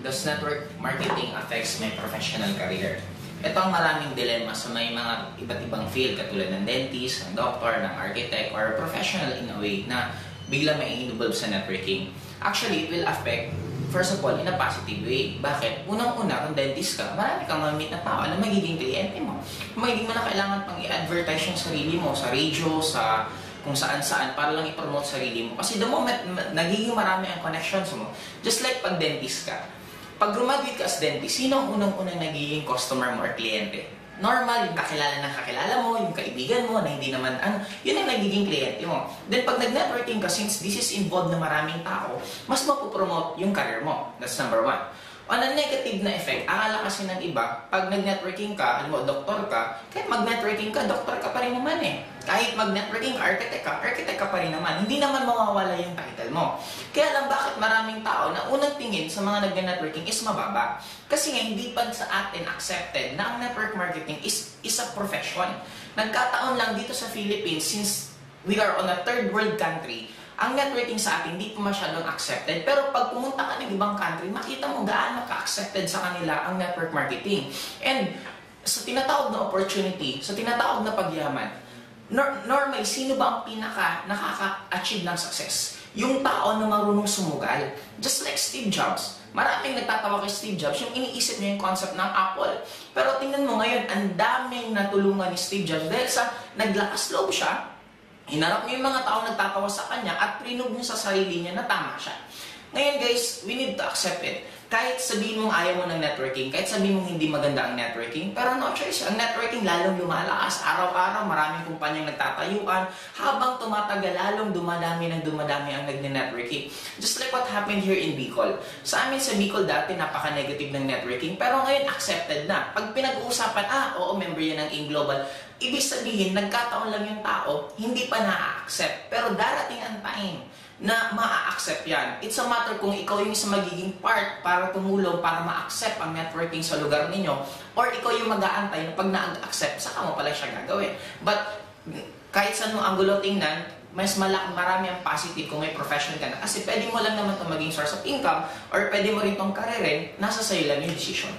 does network marketing affects my professional career? Ito ang maraming dilemma sa may mga iba't ibang field katulad ng dentist, ng doctor, ng architect, or professional in a way na bigla may involve sa networking. Actually, it will affect, first of all, in a positive way. Bakit? Unang-una, kung dentist ka, marami kang mamit na tao na magiging kliyente mo. Hindi mo na kailangan pang i-advertise yung sarili mo sa radio, sa kung saan-saan para lang i-promote sarili mo. Kasi the moment nagiging marami ang connections mo, just like pag dentist ka, pag graduate ka as dentist, sino ang unang-unang nagiging customer mo or kliyente? Normal, yung kakilala ng kakilala mo, yung kaibigan mo na hindi naman, yun ang nagiging kliyente mo. Then pag nag-networking ka, since this is involved na maraming tao, mas mapupromote yung career mo. That's number one. On a negative na effect, akala kasi ng iba, pag nag-networking ka, alam mo, doktor ka, kahit mag-networking ka, doktor ka pa rin naman eh. Kahit mag-networking ka, architect ka pa rin naman. Hindi naman mawawala yung title mo. Kaya lang bakit maraming tao na unang tingin sa mga nag-networking is mababa? Kasi nga, hindi pa sa atin accepted na ang network marketing is a profession. Nagkataon lang dito sa Philippines, since we are on a third world country, ang networking sa atin hindi pa masyadong accepted. Pero pag pumunta ka ng ibang country, makita mo gaano ka-accepted sa kanila ang network marketing. And sa tinatawag na opportunity, sa tinatawag na pagyaman, normally, sino ba ang pinaka nakaka-achieve ng success? Yung tao na marunong sumugal. Just like Steve Jobs. Maraming nagtatawa kay Steve Jobs, yung iniisip niya yung concept ng Apple. Pero tingnan mo ngayon, ang daming natulungan ni Steve Jobs dahil sa naglakas loob siya, hinarap niya yung mga tao nagtatawa sa kanya at prinog niya sa sarili niya na tama siya. Ngayon guys, we need to accept it. Kahit sabihin mong ayaw mo ng networking, kahit sabihin mong hindi maganda ang networking, pero no choice. Ang networking lalong lumalakas. Araw-araw, maraming kumpanyang nagtatayuan. Habang tumatagal, lalong dumadami ang nagne-networking. Just like what happened here in Bicol. Sa amin sa Bicol dati, napaka-negative ng networking, pero ngayon accepted na. Pag pinag-uusapan, oo, member yan ng AIM Global, ibig sabihin, nagkataon lang yung tao, hindi pa na-accept. Pero darating ang time na ma-accept yan. It's a matter kung ikaw yung isa magiging part para tumulong, para ma-accept ang networking sa lugar ninyo, or ikaw yung mag-aantay na pag na-accept, saka mo pala siya gagawin. But kahit sa anong anggulo tingnan, mas marami ang positive kung may profession ka na. Kasi pwede mo lang naman ito maging source of income, or pwede mo rin itong karirin, nasa sa'yo lang yung decision.